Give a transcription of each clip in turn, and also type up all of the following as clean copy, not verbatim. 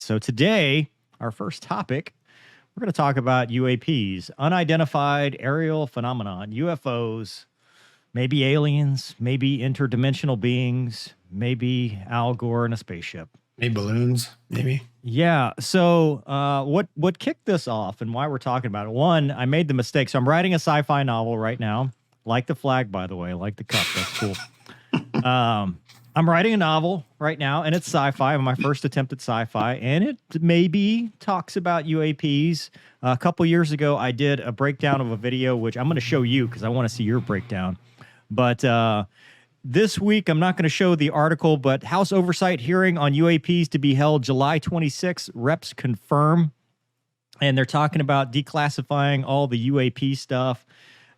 So today, our first topic, we're going to talk about UAPs, unidentified aerial phenomenon, UFOs, maybe aliens, maybe interdimensional beings, maybe Al Gore in a spaceship. Maybe balloons, maybe. Yeah. So what kicked this off and why we're talking about it? One, I made the mistake. So I'm writing a sci-fi novel right now. Like the flag, by the way. Like the cup. That's cool. I'm writing a novel right now, and it's sci-fi. My first attempt at sci-fi, and it maybe talks about UAPs. A couple years ago, I did a breakdown of a video, which I'm going to show you because I want to see your breakdown. But this week, I'm not going to show the article, but House Oversight hearing on UAPs to be held July 26. Reps confirm. And they're talking about declassifying all the UAP stuff.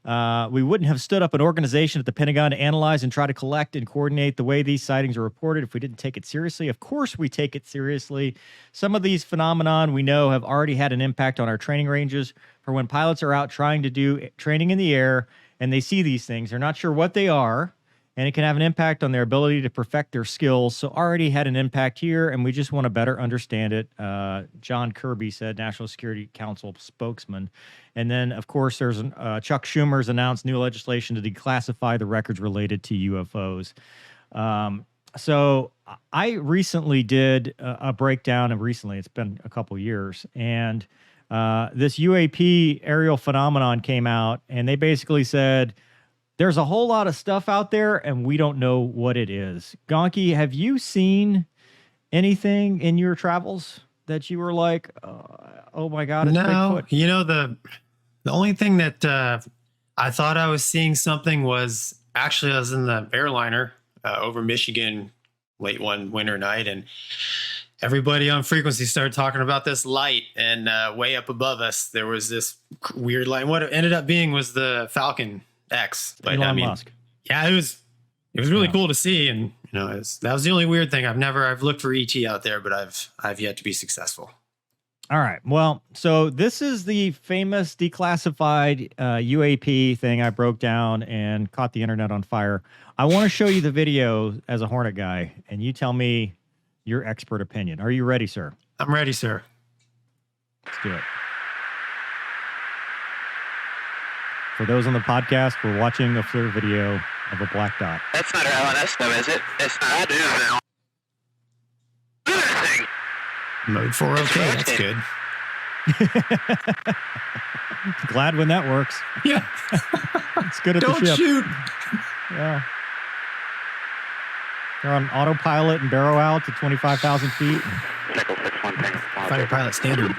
We wouldn't have stood up an organization at the Pentagon to analyze and try to collect and coordinate the way these sightings are reported if we didn't take it seriously. Of course, we take it seriously. Some of these phenomenon we know have already had an impact on our training ranges for when pilots are out trying to do training in the air and they see these things. They're not sure what they are, and it can have an impact on their ability to perfect their skills. So already had an impact here, and we just want to better understand it. John Kirby said, National Security Council spokesman. And then, of course, there's Chuck Schumer's announced new legislation to declassify the records related to UFOs. So I recently did a breakdown, and recently, it's been a couple years, and this UAP aerial phenomenon came out, and they basically said, there's a whole lot of stuff out there, and we don't know what it is. Gonky, have you seen anything in your travels that you were like, oh my God, it's Bigfoot? You know, the only thing that I thought I was seeing something was actually I was in the airliner over Michigan late one winter night, and everybody on frequency started talking about this light, and way up above us, there was this weird light. What it ended up being was the Falcon X, but Elon Musk. Yeah, it was really cool to see, and you know, that was the only weird thing. I've looked for ET out there, but I've yet to be successful. All right. Well, so this is the famous declassified UAP thing I broke down and caught the internet on fire. I want to show you the video as a Hornet guy, and you tell me your expert opinion. Are you ready, sir? I'm ready, sir. Let's do it. For those on the podcast, we're watching a FLIR video of a black dot. That's not our LNS though, is it? It's not. That is interesting. Mode 4 okay, that's good. Glad when that works. Yeah. It's good at Don't the ship. shoot. Yeah. They're on autopilot and barrel out to 25,000 feet. Fighter pilot standard.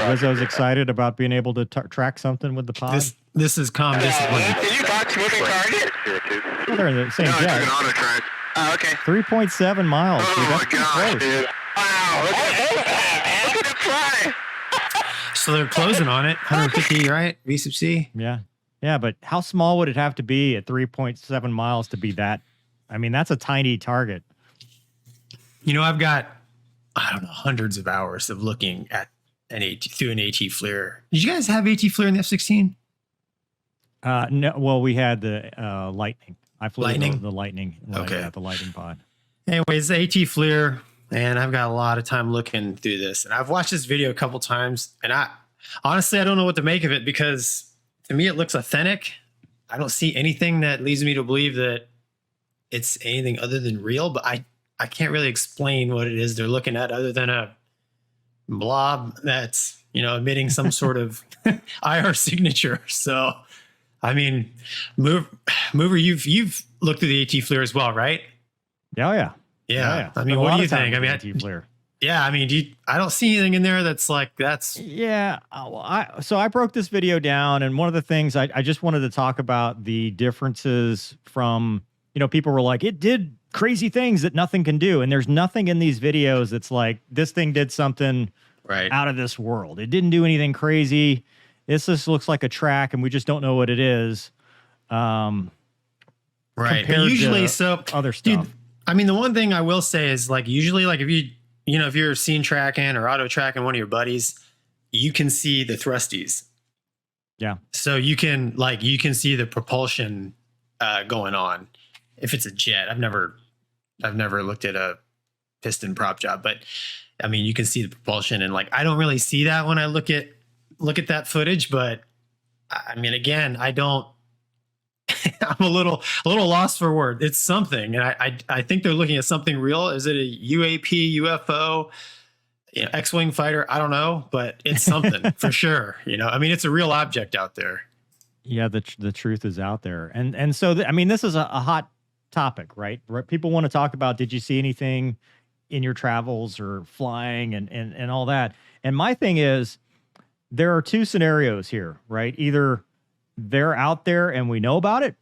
Rizzo's excited about being able to track something with the pod. This is calm discipline. Can you box moving target? Well, they're in the same No, jet. it's an auto track. Oh, okay. 3.7 miles. Dude, Oh that's my pretty gosh, close. dude. Wow, look at it fly. So they're closing on it. 150, right? V sub C. Yeah. Yeah, but how small would it have to be at 3.7 miles to be that? I mean, that's a tiny target. You know, I've got, I don't know, hundreds of hours of looking at through an AT FLIR. Did you guys have AT FLIR in the F-16? No, well, we had the Lightning. I flew Lightning? the Lightning. Okay. Yeah, the Lightning pod. Anyways, the AT FLIR, and I've got a lot of time looking through this. And I've watched this video a couple times, and honestly, I don't know what to make of it because to me, it looks authentic. I don't see anything that leads me to believe that it's anything other than real, but I can't really explain what it is they're looking at other than a blob that's, you know, emitting some sort of IR signature. So, I mean, Mover, you've looked through the AT FLIR as well, right? Oh, yeah. Yeah. I mean, what do you think? I mean, FLIR. Yeah, I mean, I don't see anything in there that's like, that's... Yeah, so I broke this video down, and one of the things I just wanted to talk about the differences from, you know, people were like, it did crazy things that nothing can do, and there's nothing in these videos that's like, this thing did something out of this world. It didn't do anything crazy. This just looks like a track, and we just don't know what it is. Right, but usually, so... Other stuff. Dude, I mean, the one thing I will say is, like, usually, like, if you're scene tracking or auto tracking one of your buddies, you can see the thrusties. Yeah. So you can see the propulsion going on. If it's a jet, I've never I've never looked at a piston prop job, but I mean, you can see the propulsion, and like, I don't really see that when I look at that footage. But I mean, again, I don't. I'm a little lost for word. It's something, and I think they're looking at something real. Is it a UAP, UFO, X-wing fighter? I don't know, but it's something for sure. I mean, it's a real object out there. Yeah, the truth is out there, and so I mean, this is a hot topic, right? People want to talk about. Did you see anything in your travels or flying and all that? And my thing is, there are two scenarios here, right? Either they're out there and we know about it,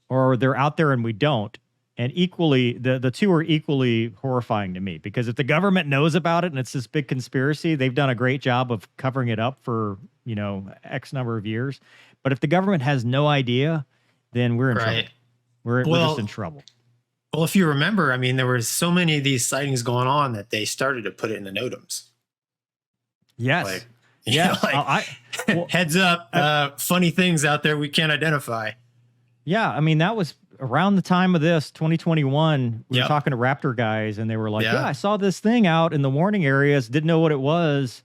or they're out there and we don't. And equally, the two are equally horrifying to me, because if the government knows about it and it's this big conspiracy, they've done a great job of covering it up for, X number of years. But if the government has no idea, then we're in trouble. We're just in trouble. Well, if you remember, I mean, there were so many of these sightings going on that they started to put it in the NOTAMs. Yes. Heads up, funny things out there we can't identify. Yeah, I mean, that was around the time of this, 2021. We were talking to Raptor guys, and they were like, yeah, I saw this thing out in the warning areas, didn't know what it was.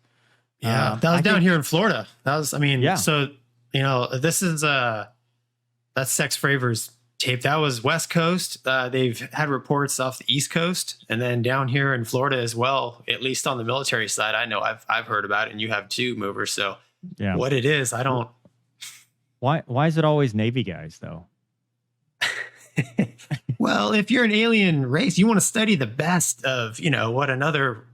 Yeah, that was down here in Florida. That was, I mean, so, this is, that's Sex Fravor's tape. That was West Coast. They've had reports off the East Coast, and then down here in Florida as well, at least on the military side. I know I've heard about it, and you have too, Mover. So what it is, I don't. Why is it always Navy guys though? Well, if you're an alien race, you want to study the best of, what another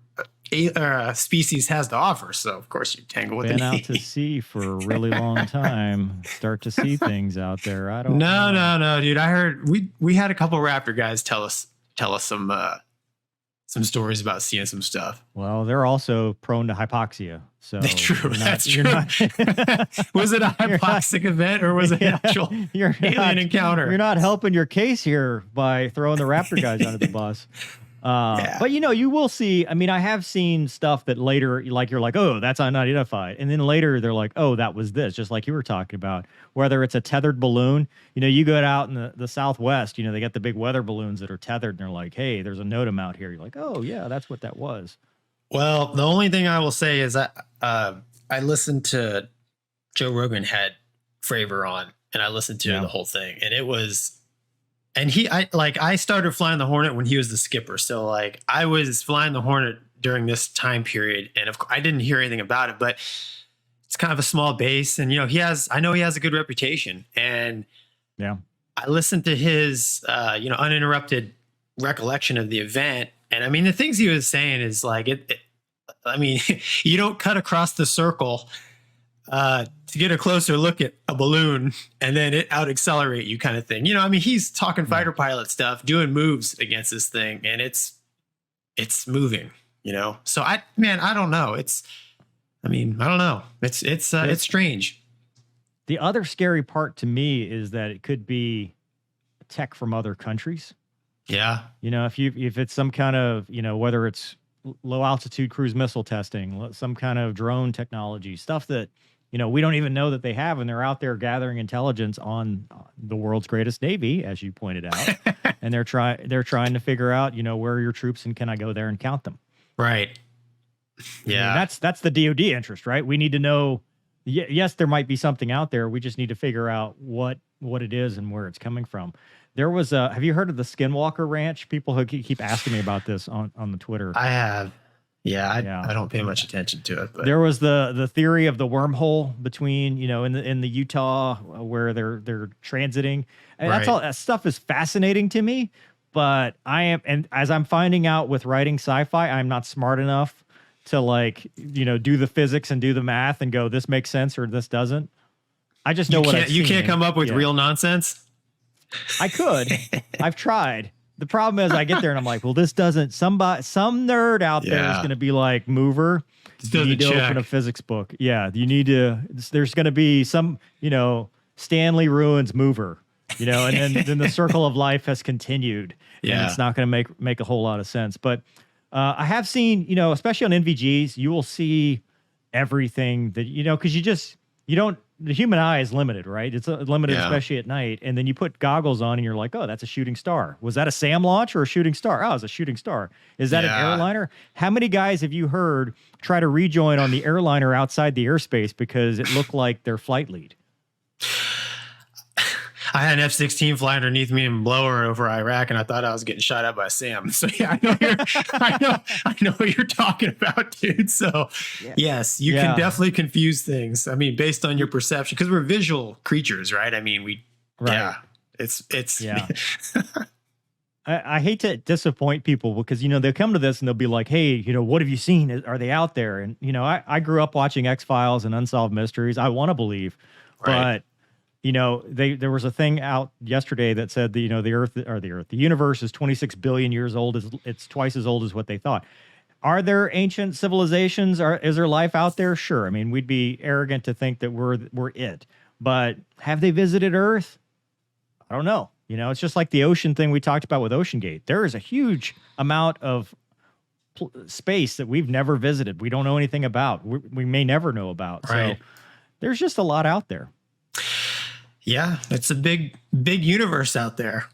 species has to offer. So of course you tangle with been out to sea for a really long time. Start to see things out there. I don't. No, dude. I heard we had a couple Raptor guys tell us some stories about seeing some stuff. Well, they're also prone to hypoxia. So that's true. That's true. Was it a hypoxic event, or was it an actual alien encounter? You're not helping your case here by throwing the Raptor guys under the bus. But you will see. I mean, I have seen stuff that later, like you're like, oh, that's unidentified, and then later they're like, oh, that was this, just like you were talking about. Whether it's a tethered balloon, you go out in the Southwest, they got the big weather balloons that are tethered, and they're like, hey, there's a NOTAM out here. You're like, oh yeah, that's what that was. Well, the only thing I will say is that I listened to Joe Rogan had Fravor on, and I listened to the whole thing, and it was. And I started flying the Hornet when he was the skipper. So like I was flying the Hornet during this time period, and I didn't hear anything about it, but it's kind of a small base, and I know he has a good reputation, and I listened to his uninterrupted recollection of the event, and I mean the things he was saying is like I mean, you don't cut across the circle to get a closer look at a balloon and then it out accelerate you kind of thing. I mean, he's talking fighter pilot stuff, doing moves against this thing, and it's moving, So I don't know. I don't know. It's strange. The other scary part to me is that it could be tech from other countries. Yeah. If it's some kind of, whether it's low altitude cruise missile testing, some kind of drone technology, stuff that, we don't even know that they have, and they're out there gathering intelligence on the world's greatest Navy, as you pointed out, and they're trying to figure out, where are your troops and can I go there and count them? Right. Yeah. I mean, that's the DoD interest, right? We need to know. Yes, there might be something out there. We just need to figure out what it is and where it's coming from. There was have you heard of the Skinwalker Ranch? People who keep asking me about this on the Twitter. I have. Yeah, I don't pay much attention to it. But there was the theory of the wormhole between, in the Utah where they're transiting. And that's all that stuff is fascinating to me. But and as I'm finding out with writing sci-fi, I'm not smart enough to do the physics and do the math and go, this makes sense or this doesn't. I just know you can't come up with real nonsense. I could. I've tried. The problem is I get there and I'm like, well, this doesn't, some nerd out there is going to be like, Mover, you need to open a physics book. Yeah. You need to, there's going to be some, Stanley ruins Mover, and then the circle of life has continued. Yeah. And it's not going to make a whole lot of sense. But I have seen, especially on NVGs, you will see everything that, because you don't, the human eye is limited, right? It's limited, Yeah. especially at night. And then you put goggles on and you're like, oh, that's a shooting star. Was that a SAM launch or a shooting star? Oh, it's a shooting star. Is that an Yeah. airliner? How many guys have you heard try to rejoin on the airliner outside the airspace because it looked like their flight lead? I had an F-16 fly underneath me and blower over Iraq, and I thought I was getting shot at by Sam. So yeah, I know what you're talking about, dude. So yes, you can definitely confuse things. I mean, based on your perception, because we're visual creatures, right? I mean, it's Yeah. I hate to disappoint people because, they'll come to this and they'll be like, hey, what have you seen? Are they out there? And, I grew up watching X-Files and Unsolved Mysteries. I want to believe, but there was a thing out yesterday that said the universe is 26 billion years old. It's twice as old as what they thought. Are there ancient civilizations? Is there life out there? Sure. I mean, we'd be arrogant to think that we're it, but have they visited Earth? I don't know. It's just like the ocean thing we talked about with Ocean Gate. There is a huge amount of space that we've never visited. We don't know anything about. We may never know about. Right. So there's just a lot out there. Yeah, it's a big universe out there.